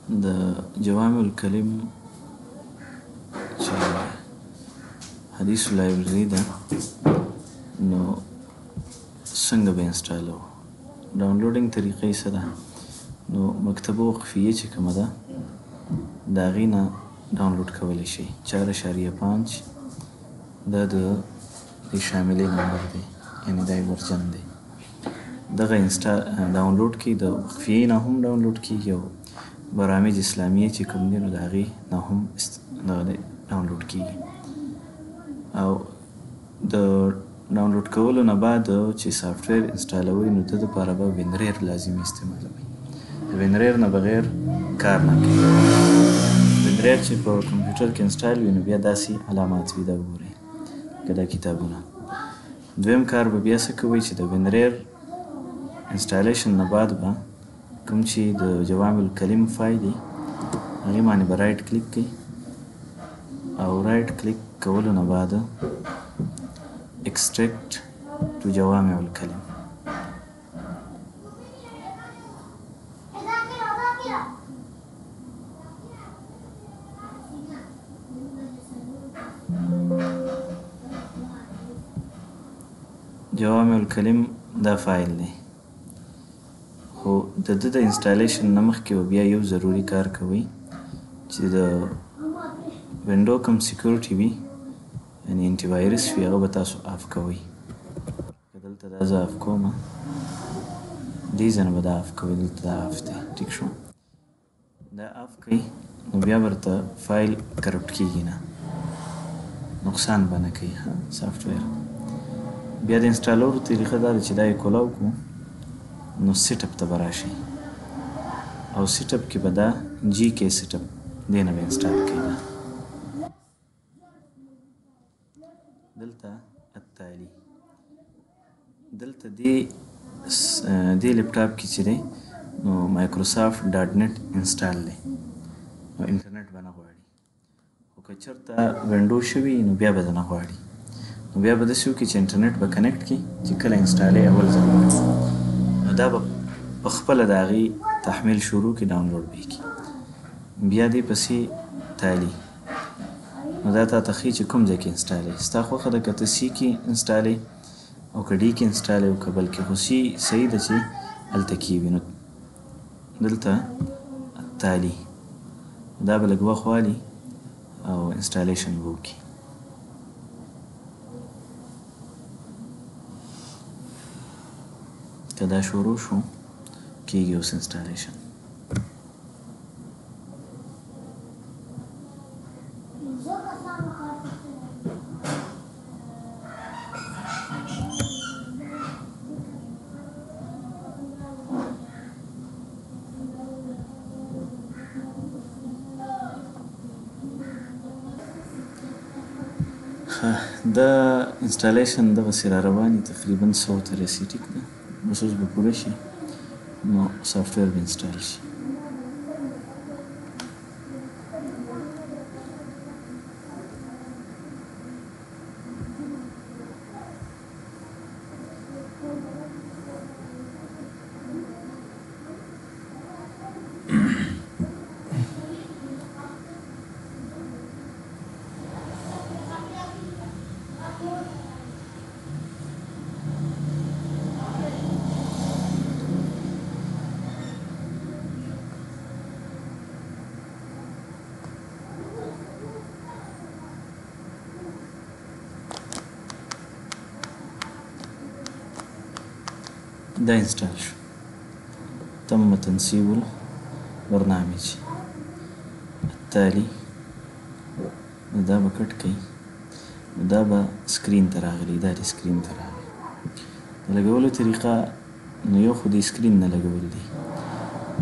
د جوامع الکلم چې حدیث لایبرري ده نو څنګه به انسټالوو. ډاونلوډینګ طریقه یې څه ده؟ نو مکتبه وقفیه چې کومه ده د هغې نه ډاونلوډ کولی شئ. 4.5 دا د دې شاملې نمبر دی، یعنې دا یې ورجن دی. دغه ډاونلوډ کړئ، د وقفیې نه هم ډاونلوډ کېږي او برامج اسلامیه چې کوم دي نو د هغې نه هم ډاونلوډ کېږي. او د ډاونلوډ کولو نه بعد چې سافټویر انسټالوئ نو د دپاره به وینریر لازمي استعمالوئ. د وینریر نه بغیر کار نه کوي. وینریر چې په کمپیوټر کې انسټال وي نو بیا داسې علامات وي، دا وګورئ لکه دا کتابونه. دویم کار به بیا څه کوئ چې د وینریر انسټالیشن نه بعد به کوم چې د جوامع الکلم فایل دی هغې باندې به رایټ کلیک کړئ او رایټ کلیک کولو نه بعد extract to جوامع الکلم جوامع الکلم دا فایل دی، خو د ده د انسټالیشن نه مخکې به بیا یو ضروري کار کوئ چې د وینډو کوم سیکیورټي وي یعنې انټي وایرس وي هغه به تاسو آف کوئ. که دلته دا زه آف کومه، دې ځای نه به دا آف کوئ، دلته دا آف دی. ټیک شو؟ دا آف کړئ نو بیا به ورته فایل کرپټ کېږي نه، نقصان به نه کوي سافټویر. بیا د انسټالولو طریقه دا ده چې دا یې کولاو کړو نو سیټ اپ ته به راشئ او سیټ اپ کې به دا جي کې سیټ اپ دې نه به انسټال کړئ. دلته التالي دلته دې لپټاپ کې چې دی نو مایکروسافټ ډاټ نټ انسټال دی نو انټرنټ به نه غواړي، خو که چېرته وینډو شوي نو بیا به نه غواړي. نو بیا به داسې وکړي چې انټرنټ به کنیکټ کړي چې کله انسټالۍ اول ځل وکړي نو دا به په خپله د هغې تحمیل شروع کړي، ډاونلوډ به یې کړي. بیا دې پسې تالي نو دا تا ته ښیي چې کوم ځای کې انسټالۍ. ستا خوښه ده که ته سی کې انسټالۍ او که ډي کې انسټالۍ او که بل کې، خو سی صحیح ده چې هلته کې وي. نو دلته تالي دا به لږ وخت والي او انسټالیشن به وکړي. که دا شروع شو کېږي اوس انسټالیشن. دا انسټالیشن دغسې را روان تقریبا 100 ته رسي. ټیک ده، بس اوس به پوره شي نو سافټویر به انسټال شي. دا انسټال شو. تم تنصيب البرنامج. التالي دا به کټ کړئ، دا به سکرین ته راغلی، دا دې سکرین ته راغلی. د لګولو طریقه نو یو خو دې سکرین نه لګول دی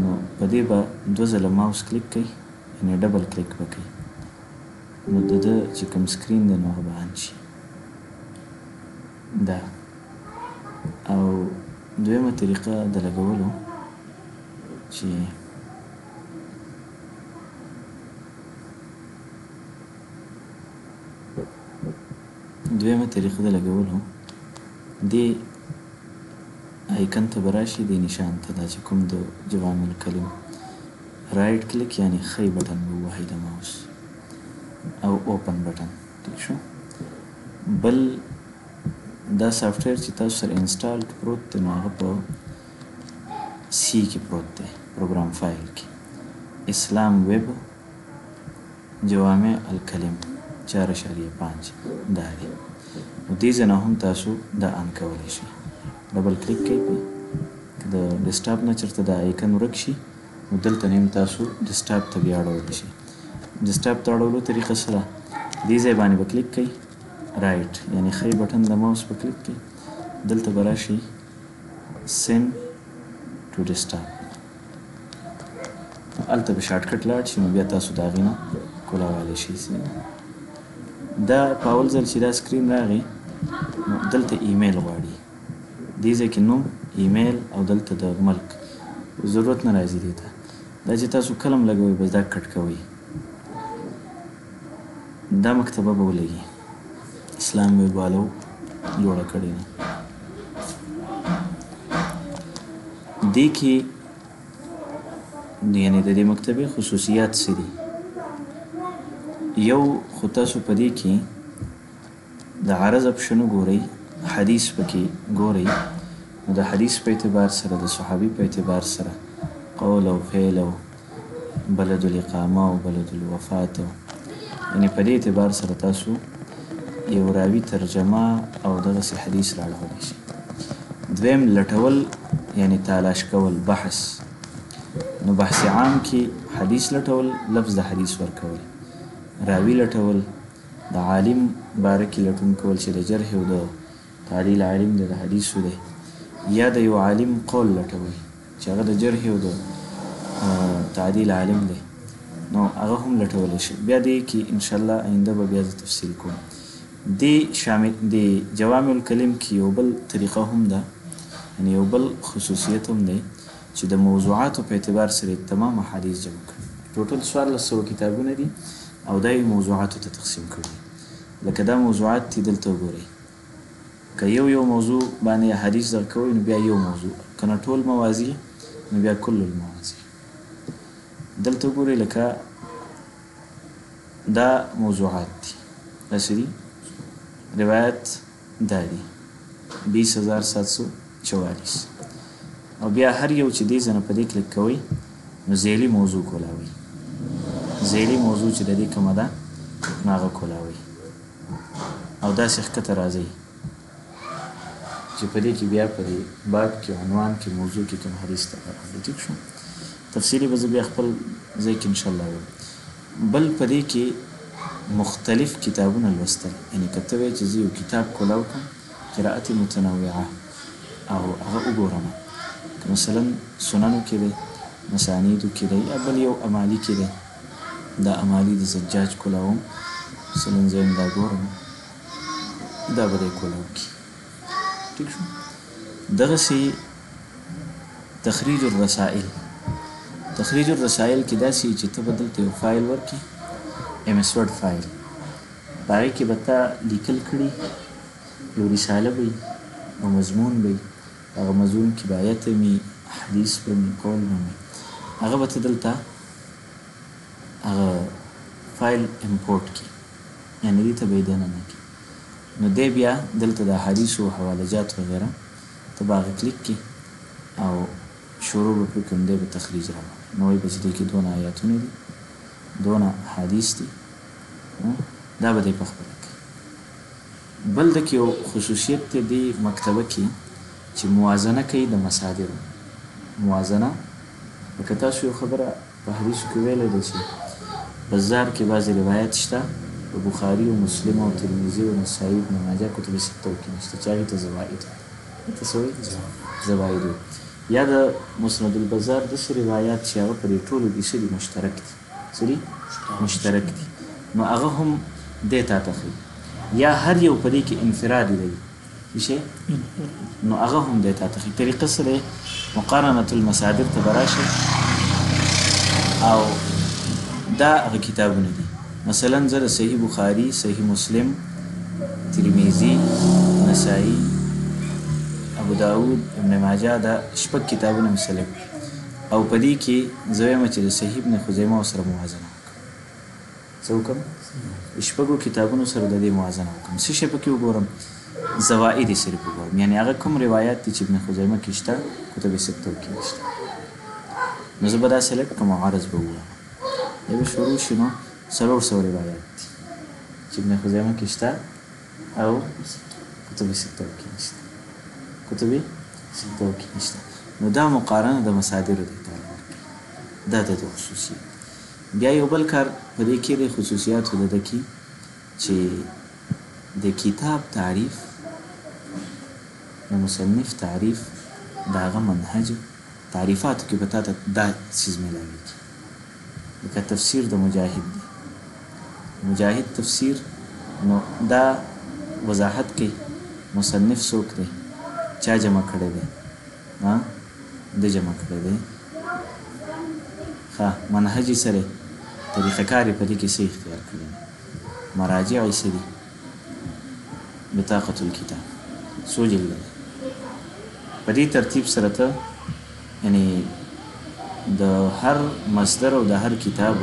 نو په دې به 2 ځله ماوس کلیک کړئ، یعنې ډبل کلیک به کوئ نو د ده چې کوم سکرین دی نو هغه به آن شي. دا او دویمه طریقه د لګولو چې دې آیکن ته به راشي، دې نشان ته دا چې کوم د جوامع الکلم رائټ کلیک یعنی ښی بټن به ووهئ د ماوس او اوپن بټن. ټیک شو. بل دا سافټویر چې تاسو سره انسټال پروت دی نو هغه په سی کې پروت دی، پروګرام فایل کې. اسلام ویب جوامع الکلم 4.5 دا دی. نو دې ځای نه هم تاسو دا آن کولی شئ. ډبل کلیک کوئ پې، که د ډیسکټاپ نه چېرته دا ایکن ورک شي نو دلته نه هم تاسو ډیسکټاپ ته بیا اړولی شئ. ډیسکټاپ ته اړولو طریقه څه ده؟ دې ځای باندې به کلیک کوئ، رایټ یعنی ښی بټن د ماوس په کلیک کوئ، دلته به راشئ سینډ ټو ډیسکټاپ، هلته به شارټکټ لاړ شي نو بیا تاسو د هغې نه کولاولی شئ. دا په اول ځل چې دا سکرین راغی نو دلته ایمیل غواړي، دې ځای کې نوم، ایمیل او دلته د ملک ضرورت نه راځي دې ته. دا چې تاسو کلم لګوئ بس دا کټ کوئ. دا مکتبه به ولګي اسلام ویب والو جوړه کړې ده. دې کې یعنې د دې مکتبې خصوصیات څه دي؟ یو خو تاسو په دې کې د عرض اپشن وګورئ، حدیث پکې ګورئ، نو د حدیث په اعتبار سره، د صحابي په اعتبار سره، قول او فعل او بلد الاقامه او بلد الوفات، یعنې په دې اعتبار سره تاسو یو راوي ترجمه او دغسې حدیث راړولی شي. دویم لټول یعنې تالاش کول، بحث. نو بحث عام کې حدیث لټول، لفظ د حدیث ورکول، راوي لټول، د عالم باره کې لټون کول چې د جرح او د تعدیل عالم دی، د حدیثو دی، یا د یو عالم قول لټوئ چې هغه د جرح او د تعدیل عالم دی، نو هغه هم لټولی شي. بیا دې کې انشاءالله آینده به بیا زه تفصیل کوم. دې شامل د جوامع الکلم کې یو بل طریقه هم ده، یعنې یو بل خصوصیت هم دی چې د موضوعاتو په اعتبار سره تمام احادیث جمع کړي. ټوټل 1400 کتابونه دي او دا یې موضوعاتو ته تقسیم کړي. لکه دا موضوعات دي دلته وګورئ، که یو موضوع باندې احادیث درکوئ نو بیا یو موضوع، که نه ټول موازی نو بیا کل الموازی. دلته وګورئ لکه دا موضوعات دي، داسې دي، روایت دا دي 20744 او بیا هر یو چې دې ځای نه په دې کلیک کوئ نو ذیلي موضوع کولاوئ، ذیلي موضوع چې د دې کومه ده نو هغه کولاوئ او داسې ښکته راځئ چې په دې کې بیا په دې باب کې عنوان کې موضوع کې کوم حدیث ته راغلی. ټیک شو. تفصیلي به زه بیا خپل ځای کې انشاءالله وایم. بل په دې کې مختلف کتابونه لوستل، یعنې که ته وایې چې زه یو کتاب کولاو کړم قرائت متنوعه او هغه وګورم، که مثلا سننو کې دی، مسانیدو کې دی، یا بل یو امالي کې دی، دا امالي د زجاج کولاوم مثلا زه هم دا ګورم، دا به دی کولاو کي. ټیک شو. دغسې تخریج الرسائل، تخریج الرسائل کې داسې چې ته به دلته یو فایل ورکړي، ایم ایس ورډ فایل، په هغې کې به تا لیکل کړي یو رساله به وي او مضمون به وي، هغه مضمون کې به آیت وي، حدیث به وي، قول به وي، هغه به ته دلته هغه فایل امپورټ کړي، یعنې دې ته به یې دننه کړي. نو دی بیا دلته د احادیثو او حوالجات وغیره ته به هغه کلیک کړي او شروع به پرې کړم، دی به تخریج راوړي. نو وایي به چې دې کې دونه آیاتونه دي، دونه حدیث دي، دا به دی پخپله کوي. بل د کې یو خصوصیت دی دې مکتبه کې چې موازنه کوي د مصادرو. موازنه لکه تاسو یو خبره په حدیثو کې ویلی ده چې بازار کې بعضې روایت شته په بخاري او مسلم او ترمذي او نسایي ابن ماجه کتب سته کې نشته، چې هغې ته زواید ته څه وایي؟ زواید وایي. یا د مسند البزار داسې روایات چې هغه په دې ټولو کې څه دي؟ مشترک دي. څه دي؟ مشترک دي. نو هغه هم دې تا ته ښیي. یا هر یو په دې کې انفرادي دی شي، نو هغه هم دې تا ته ښیي. طریقه سره مقارنة المصادر ته به راشئ او دا هغه کتابونه دي. مثلا زه د صحیح بخاري، صحیح مسلم، ترمذي، نسائی، ابو داود، ابن ماجه دا شپږ کتابونه مې سلیکټ. او په دې کې زه وایم چې د صحیح ابن خزیمه سره موازنه وکړم. څه وکړم؟ شپږو کتابونو سره د دې موازنه وکړم. څه شی پکې وګورم؟ زوائد یې صرف وګورم، یعنې هغه کوم روایات دي چې ابن خزیمه کې شته، کتب ستو کې نشته. نو زه به داسې لږ کوم عرض به ووایم. یا به شروع شي نو 400 روایات دي چې ابن خزیمه کې شته او کتب ستو کې نشته. کتب ستو کې نشته. نو دا مقارنه د مصادرو دی تعالی دا د خصوصیت. بیا یو بل کار په دې کې د خصوصیاتو د کې چې د کتاب تعریف د مصنف تعریف د هغه منهج تعریفاتو کې به تا ته دا څیز میلاویږي. لکه تفسیر د مجاهد دی، مجاهد تفسیر، نو دا وضاحت کوي مصنف څوک دی، چا جمع کړی دی، د جمع کړی دی، منهج یې سره طریقه کار یې په دې کې څه اختیار کړی، مراجع یې څه دي، بطاقة الكتاب څو جلده ده. په دې ترتیب سره ته یعنی د هر مصدر او د هر کتاب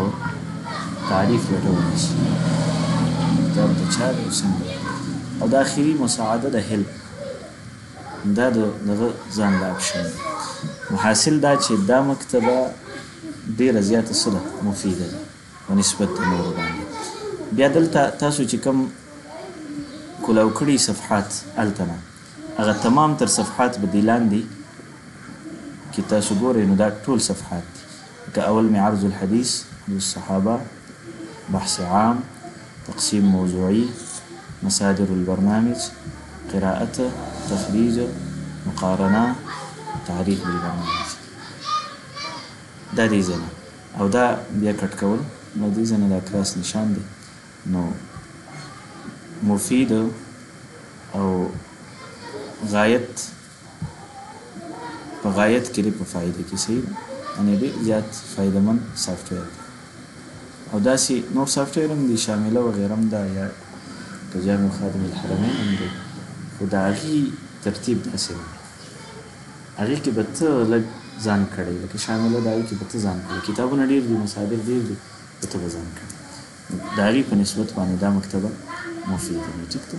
تعریف لټولی شي، کتاب د چا دی او څنګه. او د آخري مساعده د هلپ دا دغه ځان له اپشن دی. حاصل دا چې دا مکتبه ډېره زیاته څه ده، مفیده ده په نسبت د نورو باندې. بیا دلته تاسو چې کوم کلاو کړي صفحات هلته نه، هغه تمام تر صفحات به دې لاندې کې تاسو ګورئ نو دا ټول صفحات دي. لکه اول مې عرض الحدیث، الصحابه، بحث عام، تقسیم موضوعي، مصادر البرنامج، قراءته، تخریجه، مقارنه، تعریف بالبرنامج. دا دې ځنه او دا بیا کټ کول نو دې ځنه دا کراس نشان دی. نو مفید او غایت په غایت کې لري، په فائدې کې صحیح یعنی ډېر زیات فایدهمند سافټویر دی. او داسې نور سافټویر هم دي شامله وغیره هم ده، یا که جامع خادم الحرمین هم دی، خو د هغې ترتیب داسې نه دی. هغې کې به ته لږ ځان کړی، لکه شامله د هغې کې به ته ځان کړی، کتابونه ډېر دي، مصادر ډېر دي، به ته به ځان کړی. د هغې په نسبت باندې دا مکتبه مفیده ده. ټیک ده.